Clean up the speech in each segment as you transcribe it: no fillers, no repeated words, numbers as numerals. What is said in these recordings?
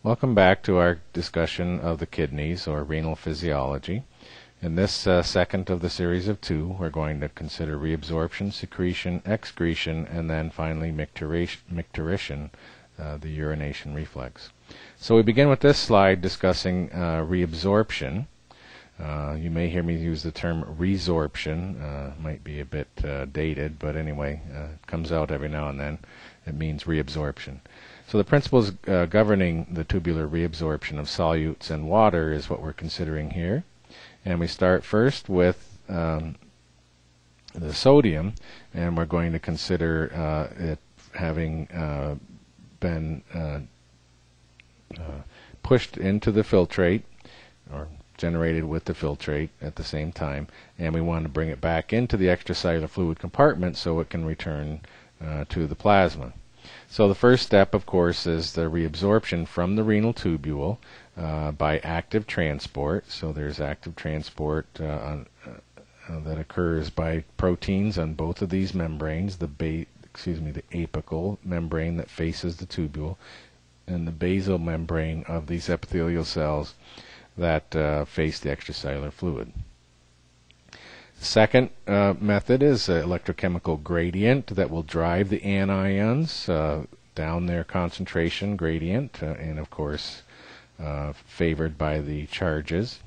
Welcome back to our discussion of the kidneys, or renal physiology. In this second of the series of two, we're going to consider reabsorption, secretion, excretion, and then finally micturition, the urination reflex. So we begin with this slide discussing reabsorption. You may hear me use the term resorption. Might be a bit dated, but anyway, it comes out every now and then. It means reabsorption. So the principles governing the tubular reabsorption of solutes and water is what we're considering here. And we start first with the sodium, and we're going to consider it having been pushed into the filtrate, or generated with the filtrate at the same time, and we want to bring it back into the extracellular fluid compartment so it can return to the plasma. So the first step, of course, is the reabsorption from the renal tubule by active transport. So there's active transport that occurs by proteins on both of these membranes, the apical membrane that faces the tubule and the basal membrane of these epithelial cells that face the extracellular fluid. Second method is an electrochemical gradient that will drive the anions down their concentration gradient, and of course favored by the charges.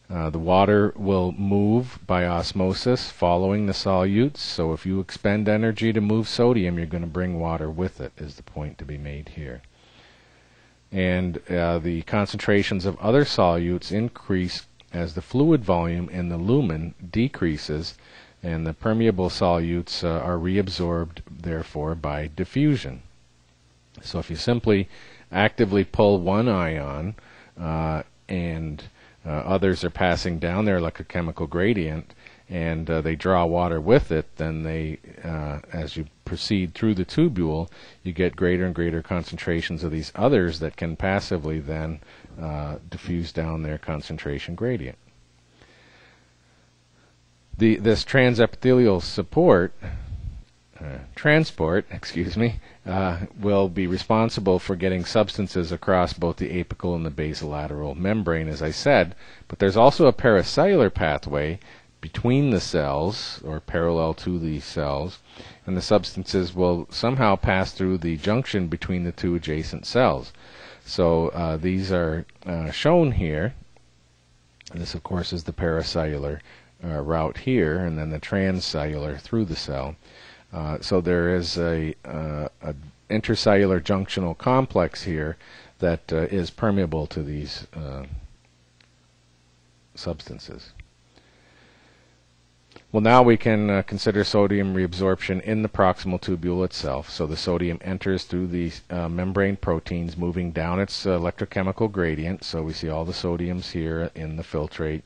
The water will move by osmosis following the solutes, so if you expend energy to move sodium, you're going to bring water with it, is the point to be made here. And the concentrations of other solutes increase as the fluid volume in the lumen decreases, and the permeable solutes are reabsorbed, therefore, by diffusion. So if you simply actively pull one ion and others are passing down their electrochemical gradient, and they draw water with it, then they, as you proceed through the tubule, you get greater and greater concentrations of these others that can passively then diffuse down their concentration gradient. This transepithelial transport, will be responsible for getting substances across both the apical and the basolateral membrane, as I said, but there's also a paracellular pathway between the cells, or parallel to the cells, and the substances will somehow pass through the junction between the two adjacent cells. So these are shown here. This, of course, is the paracellular route here, and then the transcellular through the cell. So there is a intercellular junctional complex here that is permeable to these substances. Well, now we can consider sodium reabsorption in the proximal tubule itself. So the sodium enters through the membrane proteins, moving down its electrochemical gradient. So we see all the sodiums here in the filtrate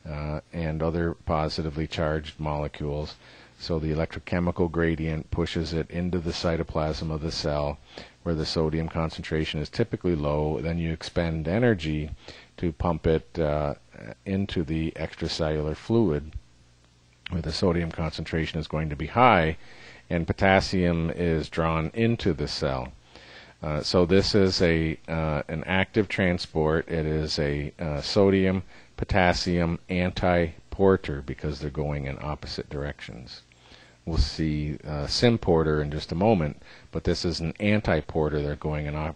and other positively charged molecules. So the electrochemical gradient pushes it into the cytoplasm of the cell, where the sodium concentration is typically low. Then you expend energy to pump it into the extracellular fluid, where the sodium concentration is going to be high, and potassium is drawn into the cell. So this is an active transport. It is a sodium-potassium anti-porter because they're going in opposite directions. We'll see symporter in just a moment, but this is an anti-porter. They're going in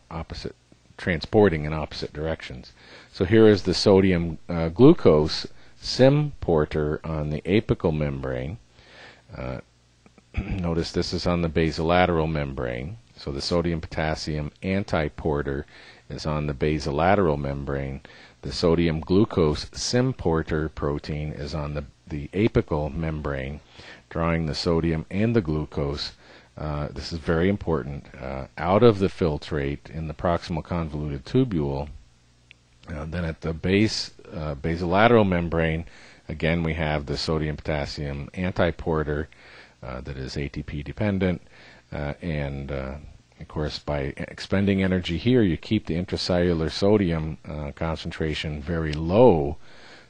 transporting in opposite directions. So here is the sodium glucose symporter on the apical membrane. Notice this is on the basolateral membrane. So the sodium-potassium anti-porter is on the basolateral membrane. The sodium glucose symporter protein is on the apical membrane, drawing the sodium and the glucose. This is very important, out of the filtrate in the proximal convoluted tubule. Then at the basolateral membrane, again we have the sodium-potassium anti-porter that is ATP dependent, and of course by expending energy here, you keep the intracellular sodium concentration very low,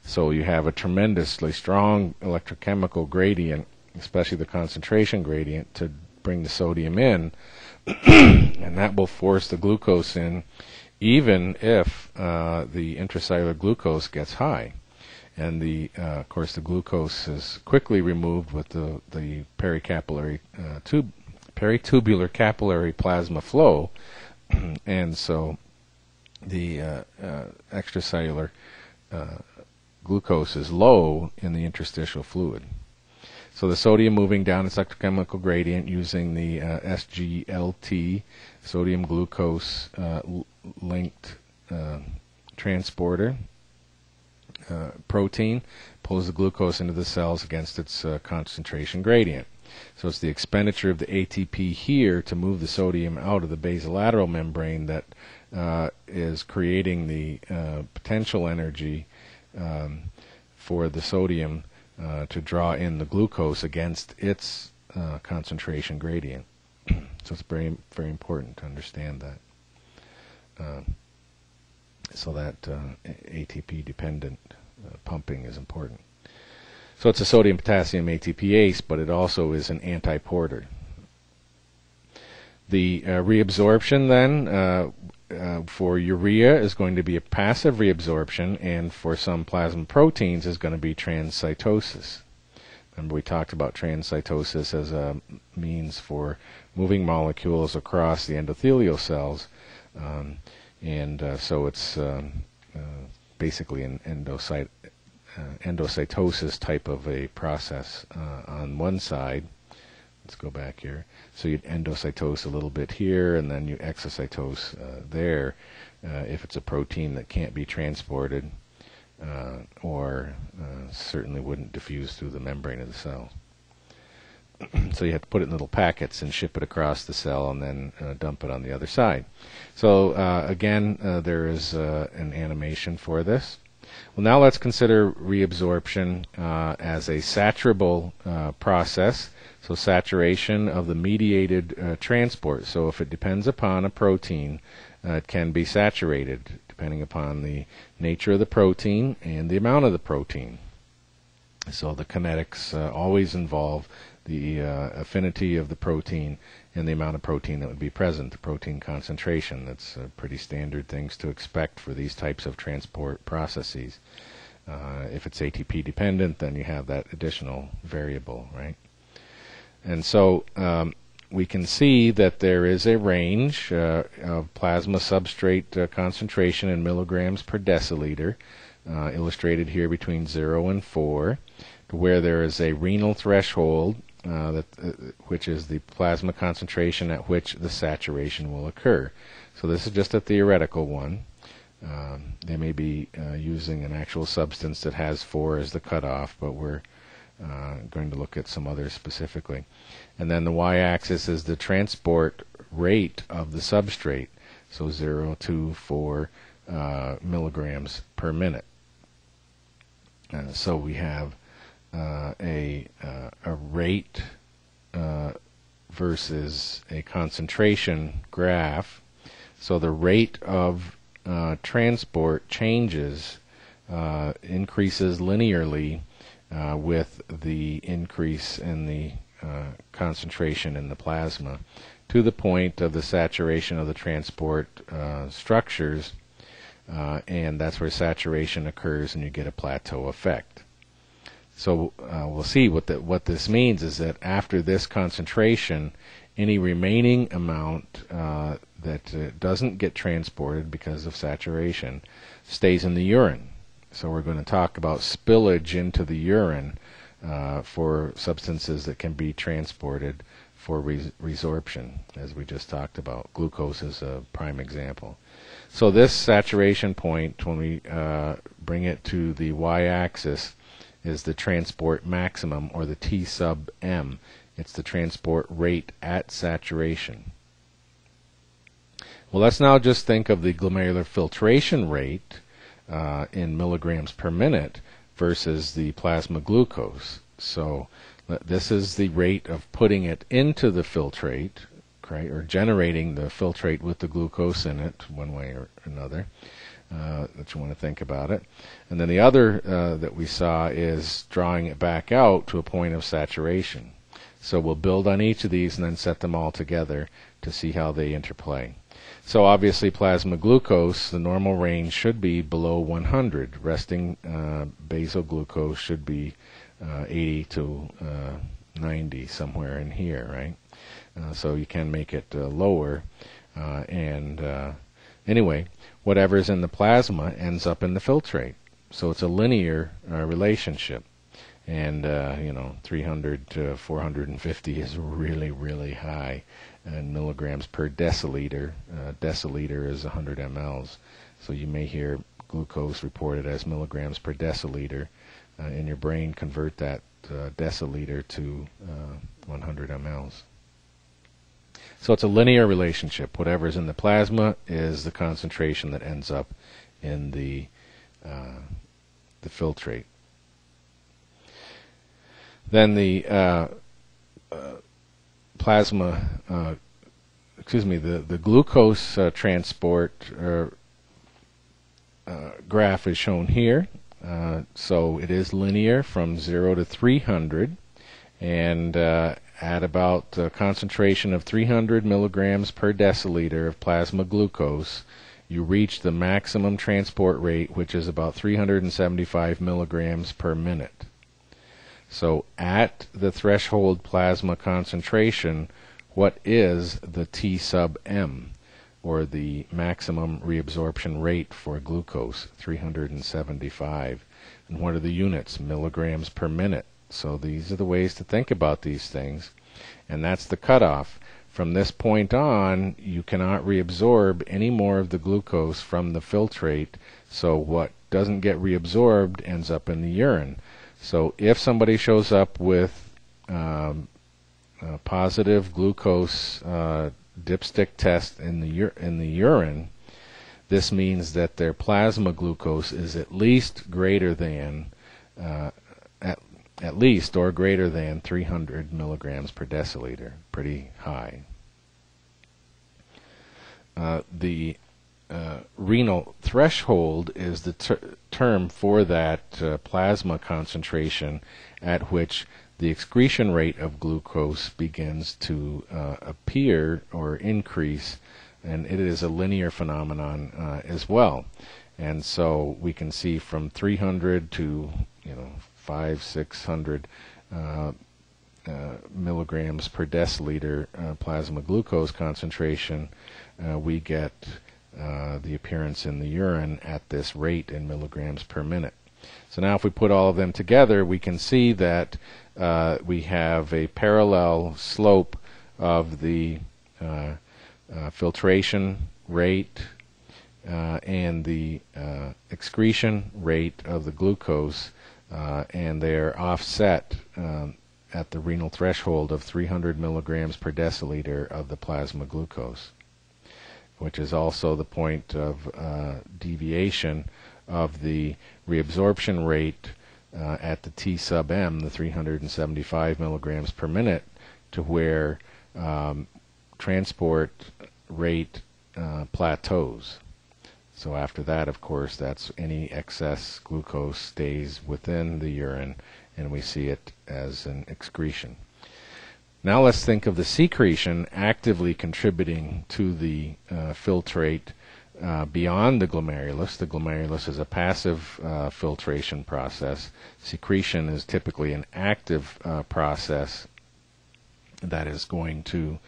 so you have a tremendously strong electrochemical gradient, especially the concentration gradient, to bring the sodium in, and that will force the glucose in even if the intracellular glucose gets high. And of course, the glucose is quickly removed with the peritubular capillary plasma flow, and so the extracellular glucose is low in the interstitial fluid. So the sodium moving down its electrochemical gradient using the SGLT, sodium glucose linked transporter protein, pulls the glucose into the cells against its concentration gradient. So it's the expenditure of the ATP here to move the sodium out of the basolateral membrane that is creating the potential energy for the sodium to draw in the glucose against its concentration gradient. So it's very, very important to understand that. So that ATP-dependent pumping is important. So it's a sodium-potassium ATPase, but it also is an antiporter. The reabsorption then for urea is going to be a passive reabsorption, and for some plasma proteins is going to be transcytosis. Remember, we talked about transcytosis as a means for moving molecules across the endothelial cells, so it's basically an endocytosis type of a process on one side. Let's go back here. So you'd endocytose a little bit here, and then you exocytose there if it's a protein that can't be transported or certainly wouldn't diffuse through the membrane of the cell. So you have to put it in little packets and ship it across the cell and then dump it on the other side. So again, there is an animation for this. Well, now let's consider reabsorption as a saturable process. So saturation of the mediated transport. So if it depends upon a protein, it can be saturated depending upon the nature of the protein and the amount of the protein. So the kinetics always involve the affinity of the protein and the amount of protein that would be present, the protein concentration. That's pretty standard things to expect for these types of transport processes. If it's ATP dependent, then you have that additional variable, right? And so we can see that there is a range of plasma substrate concentration in milligrams per deciliter, illustrated here between 0 and 4, to where there is a renal threshold, which is the plasma concentration at which the saturation will occur. So this is just a theoretical one. They may be using an actual substance that has 4 as the cutoff, but we're going to look at some others specifically. And then the y-axis is the transport rate of the substrate, so 0 to 4 milligrams per minute. So we have a rate versus a concentration graph. So the rate of transport changes, increases linearly with the increase in the concentration in the plasma to the point of the saturation of the transport structures, and that's where saturation occurs and you get a plateau effect. So we'll see what this means is that after this concentration, any remaining amount that doesn't get transported because of saturation stays in the urine. So we're going to talk about spillage into the urine for substances that can be transported for resorption, as we just talked about. Glucose is a prime example. So this saturation point, when we bring it to the y-axis, is the transport maximum, or the T sub m. It's the transport rate at saturation. Well, let's now just think of the glomerular filtration rate in milligrams per minute versus the plasma glucose. So this is the rate of putting it into the filtrate, right, or generating the filtrate with the glucose in it, one way or another, that you want to think about it. And then the other that we saw is drawing it back out to a point of saturation. So we'll build on each of these and then set them all together to see how they interplay. So obviously plasma glucose, the normal range should be below 100. Resting basal glucose should be 80 to 90, somewhere in here, right? So you can make it lower. Anyway, whatever's in the plasma ends up in the filtrate. So it's a linear relationship. And, 300 to 450 is really, really high. And milligrams per deciliter. Deciliter is 100 mLs. So you may hear glucose reported as milligrams per deciliter. In your brain, convert that deciliter to 100 mLs. So it's a linear relationship. Whatever's in the plasma is the concentration that ends up in the filtrate. Then the the glucose transport graph is shown here. So it is linear from 0 to 300, and at about a concentration of 300 milligrams per deciliter of plasma glucose, you reach the maximum transport rate, which is about 375 milligrams per minute. So at the threshold plasma concentration, what is the T sub m, or the maximum reabsorption rate for glucose? 375. And what are the units? Milligrams per minute. So these are the ways to think about these things. And that's the cutoff. From this point on, you cannot reabsorb any more of the glucose from the filtrate. So what doesn't get reabsorbed ends up in the urine. So if somebody shows up with positive glucose dipstick test in the urine, this means that their plasma glucose is at least greater than at least or greater than 300 milligrams per deciliter. Pretty high. The renal threshold is the term for that plasma concentration at which the excretion rate of glucose begins to appear or increase, and it is a linear phenomenon as well. And so we can see from 300 to 500-600 milligrams per deciliter plasma glucose concentration, we get the appearance in the urine at this rate in milligrams per minute. So now if we put all of them together, we can see that we have a parallel slope of the filtration rate and the excretion rate of the glucose, and they are offset at the renal threshold of 300 milligrams per deciliter of the plasma glucose, which is also the point of deviation of the reabsorption rate at the T sub m, the 375 milligrams per minute, to where transport rate plateaus. So after that, of course, that's any excess glucose stays within the urine, and we see it as an excretion. Now let's think of the secretion actively contributing to the filtrate beyond the glomerulus. The glomerulus is a passive filtration process. Secretion is typically an active process that is going to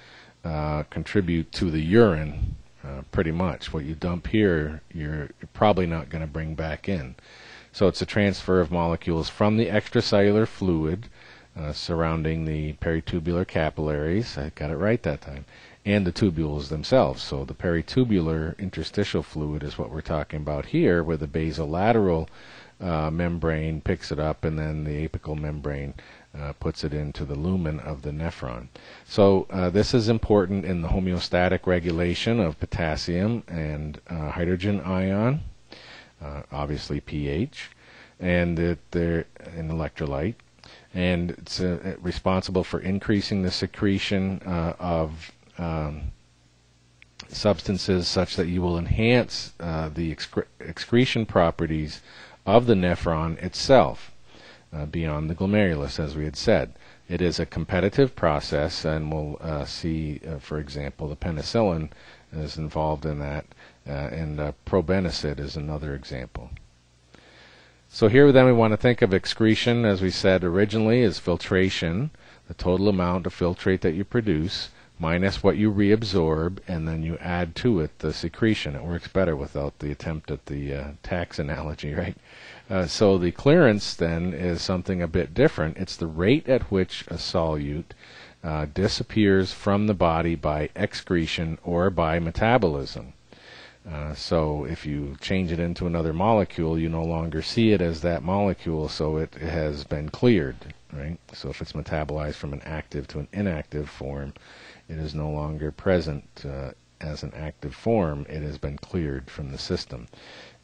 contribute to the urine pretty much. What you dump here, you're probably not going to bring back in. So it's a transfer of molecules from the extracellular fluid surrounding the peritubular capillaries, I got it right that time, and the tubules themselves. So the peritubular interstitial fluid is what we're talking about here, where the basolateral membrane picks it up, and then the apical membrane puts it into the lumen of the nephron. So this is important in the homeostatic regulation of potassium and hydrogen ion, obviously pH, and they're an electrolyte. And it's responsible for increasing the secretion of substances such that you will enhance the excretion properties of the nephron itself beyond the glomerulus, as we had said. It is a competitive process, and we'll see, for example, the penicillin is involved in that, and probenecid is another example. So here then we want to think of excretion, as we said originally, as filtration, the total amount of filtrate that you produce, minus what you reabsorb, and then you add to it the secretion. It works better without the attempt at the tax analogy, right? So the clearance then is something a bit different. It's the rate at which a solute disappears from the body by excretion or by metabolism. So if you change it into another molecule, you no longer see it as that molecule, so it has been cleared, right? So if it's metabolized from an active to an inactive form, it is no longer present as an active form. It has been cleared from the system.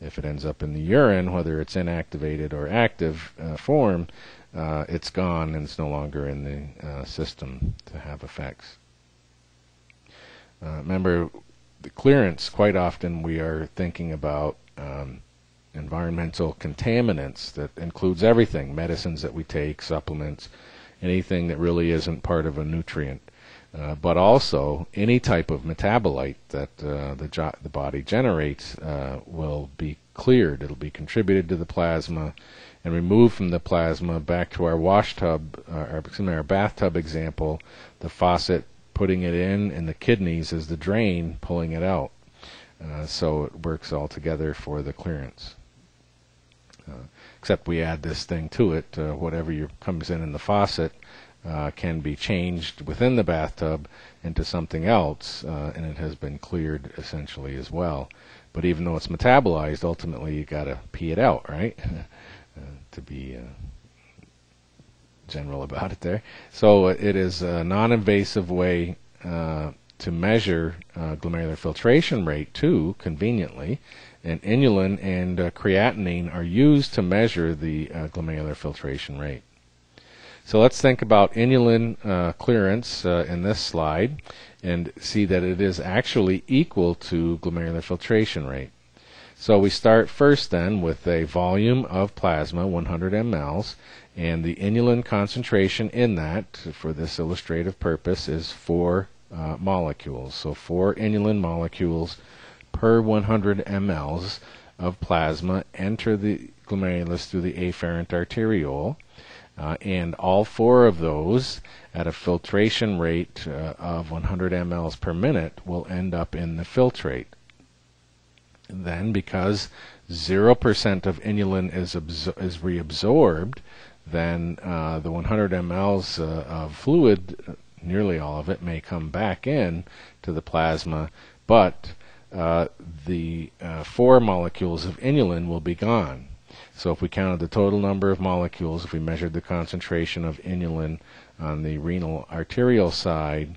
If it ends up in the urine, whether it's inactivated or active form, it's gone and it's no longer in the system to have effects. Remember, the clearance, quite often we are thinking about environmental contaminants. That includes everything, medicines that we take, supplements, anything that really isn't part of a nutrient. But also any type of metabolite that the body generates will be cleared. It'll be contributed to the plasma and removed from the plasma back to our wash tub, our bathtub example, the faucet putting it in, and the kidneys is the drain pulling it out. So it works all together for the clearance. Except we add this thing to it. Whatever comes in the faucet can be changed within the bathtub into something else, and it has been cleared essentially as well. But even though it's metabolized, ultimately you got to pee it out, right? To be general about it there. So it is a non-invasive way to measure glomerular filtration rate too, conveniently. And inulin and creatinine are used to measure the glomerular filtration rate. So let's think about inulin clearance in this slide and see that it is actually equal to glomerular filtration rate. So we start first then with a volume of plasma, 100 mLs, and the inulin concentration in that, for this illustrative purpose, is 4 molecules. So 4 inulin molecules per 100 mLs of plasma enter the glomerulus through the afferent arteriole, and all 4 of those at a filtration rate of 100 mLs per minute will end up in the filtrate. Then, because 0% of inulin is reabsorbed, then the 100 mLs of fluid, nearly all of it, may come back in to the plasma, but the 4 molecules of inulin will be gone. So if we counted the total number of molecules, if we measured the concentration of inulin on the renal arterial side,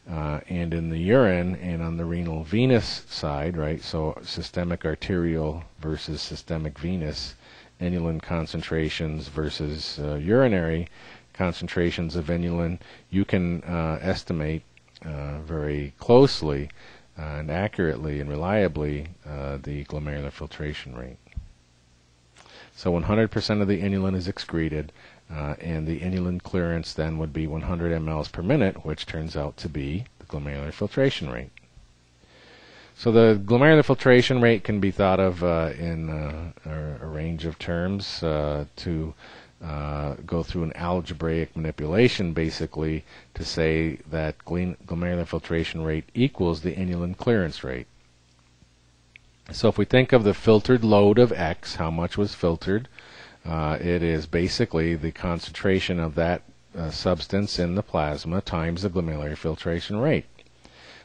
and in the urine, and on the renal venous side, right? So systemic arterial versus systemic venous, inulin concentrations versus urinary concentrations of inulin, you can estimate very closely and accurately and reliably the glomerular filtration rate. So 100% of the inulin is excreted, and the inulin clearance then would be 100 mLs per minute, which turns out to be the glomerular filtration rate. So the glomerular filtration rate can be thought of in a range of terms to go through an algebraic manipulation, basically, to say that glomerular filtration rate equals the inulin clearance rate. So if we think of the filtered load of X, how much was filtered, it is basically the concentration of that substance in the plasma times the glomerular filtration rate.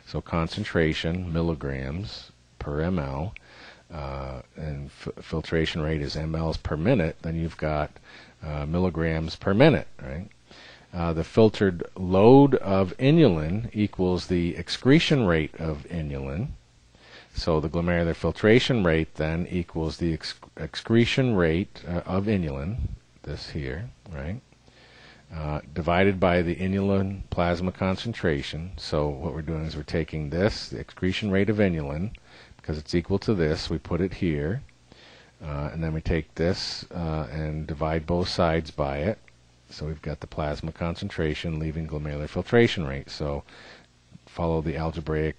So concentration, milligrams per ml, and filtration rate is mLs per minute, then you've got milligrams per minute, right? The filtered load of inulin equals the excretion rate of inulin. So the glomerular filtration rate then equals the excretion rate of inulin, this here, right, divided by the inulin plasma concentration. So what we're doing is we're taking this, the excretion rate of inulin, because it's equal to this, we put it here, and then we take this and divide both sides by it, So we've got the plasma concentration leaving glomerular filtration rate. So follow the algebraic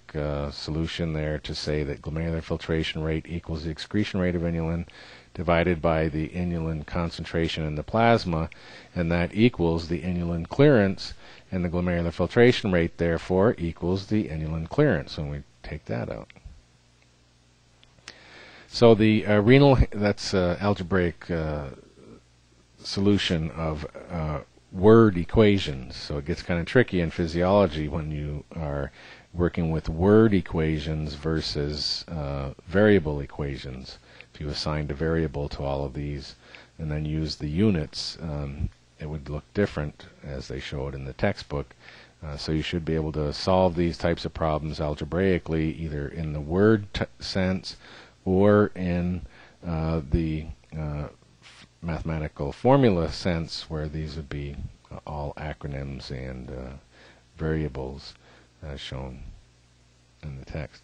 solution there to say that glomerular filtration rate equals the excretion rate of inulin divided by the inulin concentration in the plasma, and that equals the inulin clearance, and the glomerular filtration rate therefore equals the inulin clearance when we take that out. So the that's algebraic solution of word equations. So it gets kind of tricky in physiology when you are working with word equations versus variable equations. If you assigned a variable to all of these and then use the units, it would look different as they show it in the textbook. So you should be able to solve these types of problems algebraically, either in the word sense or in the mathematical formula sense, where these would be all acronyms and variables as shown in the text.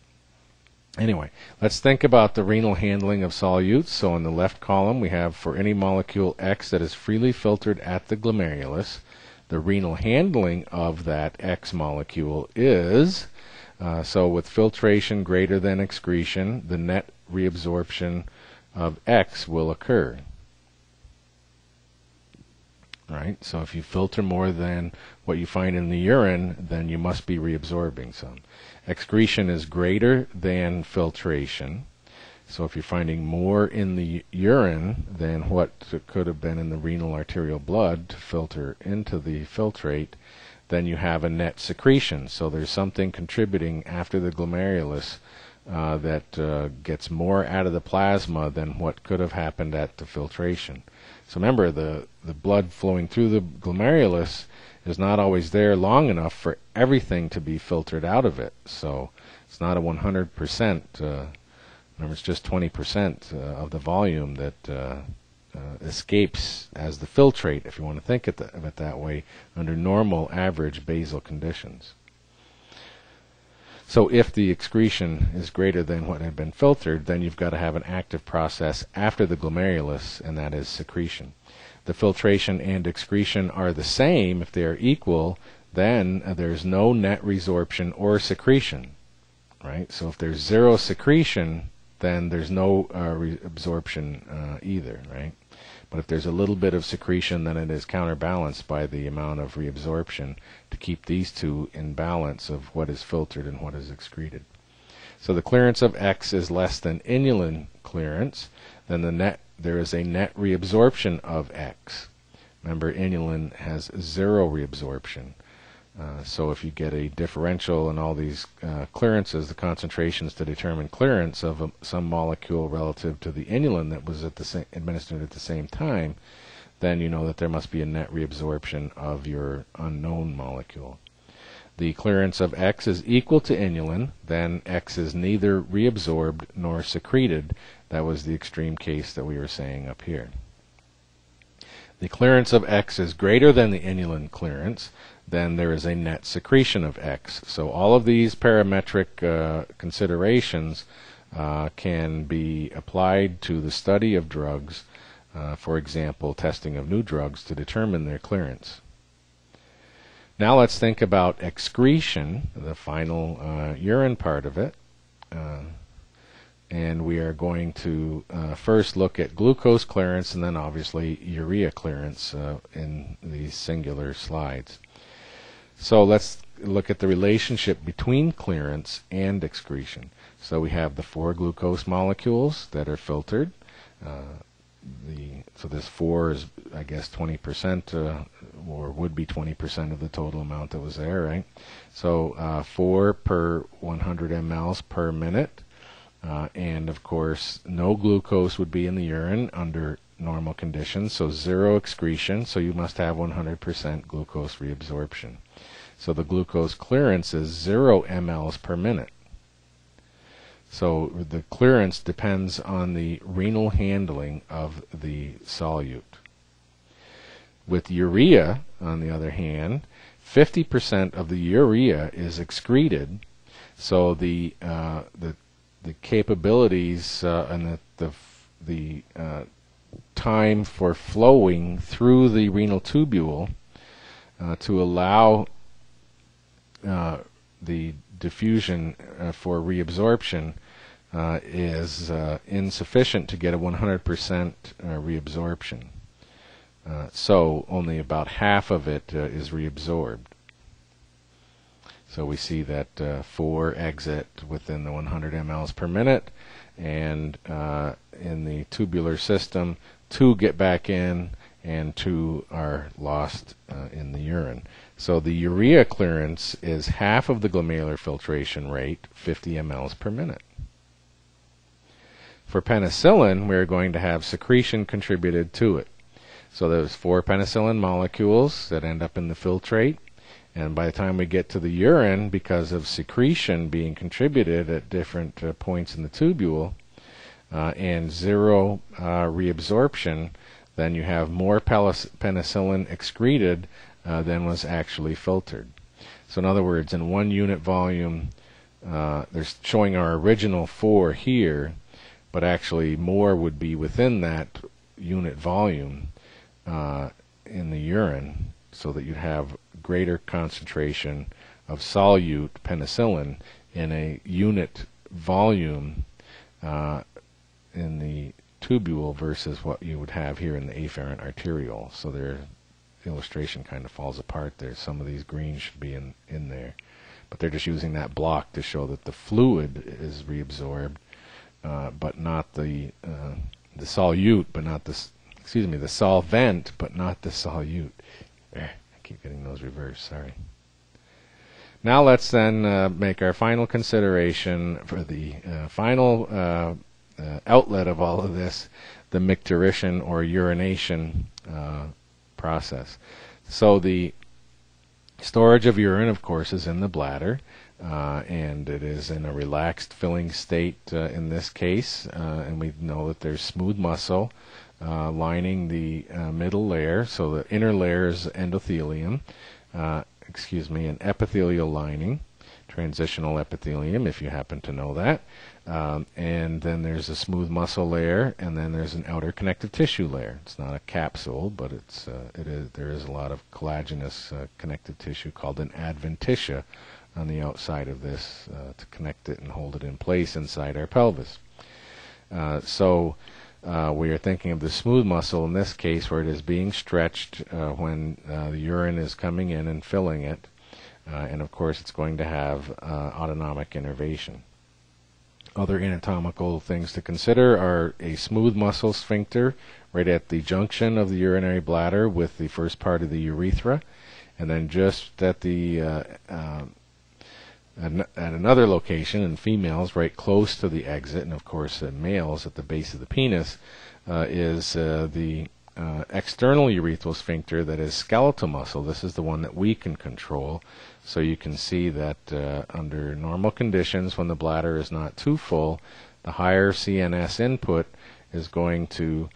Anyway, let's think about the renal handling of solutes. So in the left column we have for any molecule X that is freely filtered at the glomerulus, the renal handling of that X molecule is, so with filtration greater than excretion, the net reabsorption of X will occur. Right? So if you filter more than what you find in the urine, then you must be reabsorbing some. Excretion is greater than filtration. So if you're finding more in the urine than what could have been in the renal arterial blood to filter into the filtrate, then you have a net secretion. So there's something contributing after the glomerulus that gets more out of the plasma than what could have happened at the filtration. So remember, the blood flowing through the glomerulus is not always there long enough for everything to be filtered out of it. So it's not a 100%. Remember, it's just 20% of the volume that escapes as the filtrate, if you want to think of it that way, under normal average basal conditions. So if the excretion is greater than what had been filtered, then you've got to have an active process after the glomerulus, and that is secretion. The filtration and excretion are the same. If they are equal, then there's no net resorption or secretion. Right? So if there's zero secretion, then there's no reabsorption either. Right? But if there's a little bit of secretion, then it is counterbalanced by the amount of reabsorption to keep these two in balance of what is filtered and what is excreted. So the clearance of X is less than inulin clearance, then there is a net reabsorption of X. Remember, inulin has zero reabsorption. So if you get a differential in all these clearances, the concentrations to determine clearance of some molecule relative to the inulin that was administered at the same time, then you know that there must be a net reabsorption of your unknown molecule. The clearance of X is equal to inulin, then X is neither reabsorbed nor secreted. That was the extreme case that we were saying up here. The clearance of X is greater than the inulin clearance, then there is a net secretion of X. So all of these parametric considerations can be applied to the study of drugs, for example, testing of new drugs to determine their clearance. Now let's think about excretion, the final urine part of it. And we are going to first look at glucose clearance and then obviously urea clearance in these singular slides. So let's look at the relationship between clearance and excretion. So we have the 4 glucose molecules that are filtered. So this 4 is, I guess, 20%, or would be 20% of the total amount that was there, right? So 4 per 100 mLs per minute. And of course, no glucose would be in the urine under normal conditions, so zero excretion, so you must have 100% glucose reabsorption. So the glucose clearance is 0 mLs per minute. So the clearance depends on the renal handling of the solute. With urea, on the other hand, 50% of the urea is excreted, so the capabilities and the time for flowing through the renal tubule to allow the diffusion for reabsorption is insufficient to get a 100% reabsorption. So only about half of it is reabsorbed. So we see that 4 exit within the 100 mLs per minute, and in the tubular system 2 get back in and 2 are lost in the urine. So the urea clearance is half of the glomerular filtration rate, 50 mLs per minute. For penicillin, we're going to have secretion contributed to it. So there's 4 penicillin molecules that end up in the filtrate, and by the time we get to the urine, because of secretion being contributed at different points in the tubule and 0 reabsorption, then you have more penicillin excreted than was actually filtered. So in other words, in 1 unit volume, they're showing our original 4 here, but actually more would be within that unit volume in the urine, so that you'd have greater concentration of solute penicillin in a unit volume in the tubule versus what you would have here in the afferent arteriole. So their illustration kind of falls apart there. Some of these greens should be in there, but they're just using that block to show that the fluid is reabsorbed, but not the solute, but not the the solvent, but not the solute. I keep getting those reversed, sorry. Now let's then make our final consideration for the final outlet of all of this, the micturition or urination process. So the storage of urine, of course, is in the bladder, and it is in a relaxed filling state in this case, and we know that there's smooth muscle lining the middle layer, so the inner layer is endothelium, an epithelial lining, transitional epithelium, if you happen to know that, and then there's a smooth muscle layer, and then there's an outer connective tissue layer. It's not a capsule, but there is a lot of collagenous connective tissue called an adventitia on the outside of this to connect it and hold it in place inside our pelvis. We are thinking of the smooth muscle in this case, where it is being stretched when the urine is coming in and filling it, and of course it's going to have autonomic innervation. Other anatomical things to consider are a smooth muscle sphincter right at the junction of the urinary bladder with the first part of the urethra, and then just at the at another location in females right close to the exit, and of course in males at the base of the penis, is the external urethral sphincter that is skeletal muscle. This is the one that we can control. So you can see that under normal conditions, when the bladder is not too full, the higher CNS input is going to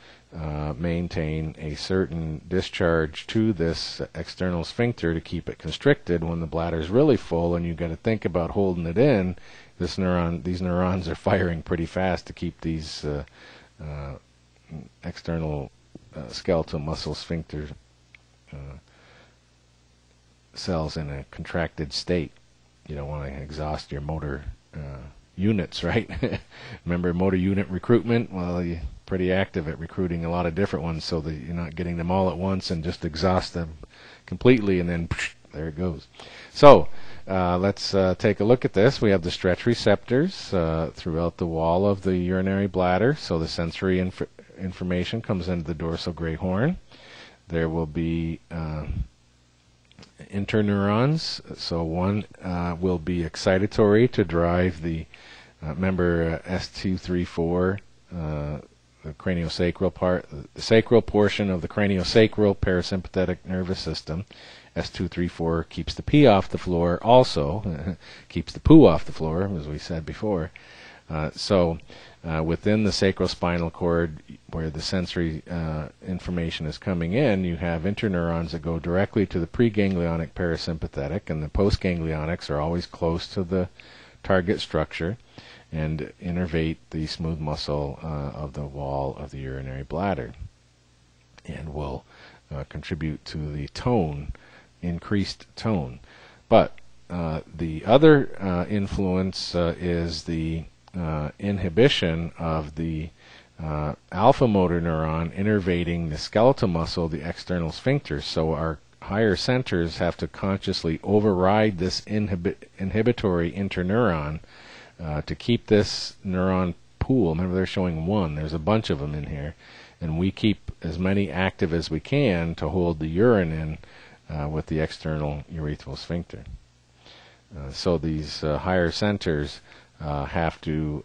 maintain a certain discharge to this external sphincter to keep it constricted. When the bladder is really full and you've got to think about holding it in, these neurons are firing pretty fast to keep these external skeletal muscle sphincter cells in a contracted state. You don't want to exhaust your motor units, right? Remember motor unit recruitment? Well, you're pretty active at recruiting a lot of different ones, so that you're not getting them all at once and just exhaust them completely, and then there it goes. So let's take a look at this. We have the stretch receptors throughout the wall of the urinary bladder, so the sensory information comes into the dorsal gray horn. There will be interneurons, so one will be excitatory to drive the remember S234, the craniosacral part, the sacral portion of the craniosacral parasympathetic nervous system. S234 keeps the pee off the floor, also keeps the poo off the floor, as we said before. Within the sacrospinal cord, where the sensory information is coming in, you have interneurons that go directly to the preganglionic parasympathetic, and the postganglionics are always close to the target structure and innervate the smooth muscle of the wall of the urinary bladder. and will contribute to the tone, increased tone. But the other influence is the inhibition of the alpha motor neuron innervating the skeletal muscle, the external sphincter. So our higher centers have to consciously override this inhibitory interneuron to keep this neuron pool. Remember, they're showing one. There's a bunch of them in here. And we keep as many active as we can to hold the urine in with the external urethral sphincter. So these higher centers have to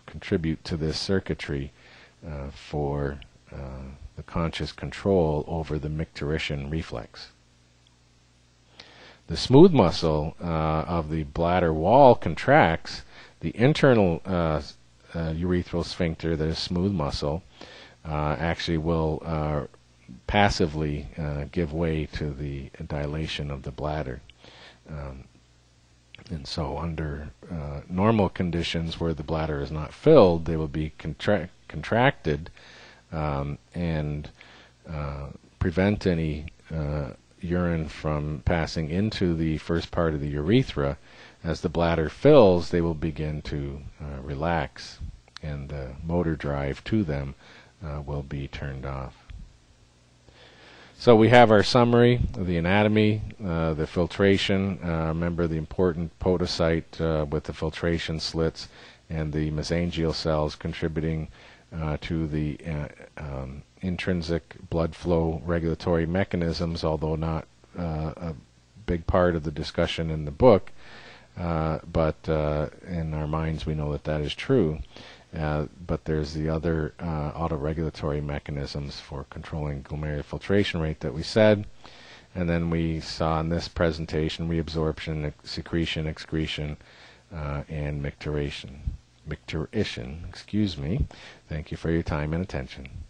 contribute to this circuitry for the conscious control over the micturition reflex. The smooth muscle of the bladder wall contracts. The internal urethral sphincter, that is smooth muscle, actually will passively give way to the dilation of the bladder. And so under normal conditions where the bladder is not filled, they will be contracted and prevent any urine from passing into the first part of the urethra. As the bladder fills, they will begin to relax, and the motor drive to them will be turned off. So we have our summary of the anatomy, the filtration. Remember the important podocyte with the filtration slits, and the mesangial cells contributing to the intrinsic blood flow regulatory mechanisms, although not a big part of the discussion in the book. But in our minds we know that that is true. But there's the other autoregulatory mechanisms for controlling glomerular filtration rate that we said. And then we saw in this presentation reabsorption, secretion, excretion, and micturition. Excuse me. Thank you for your time and attention.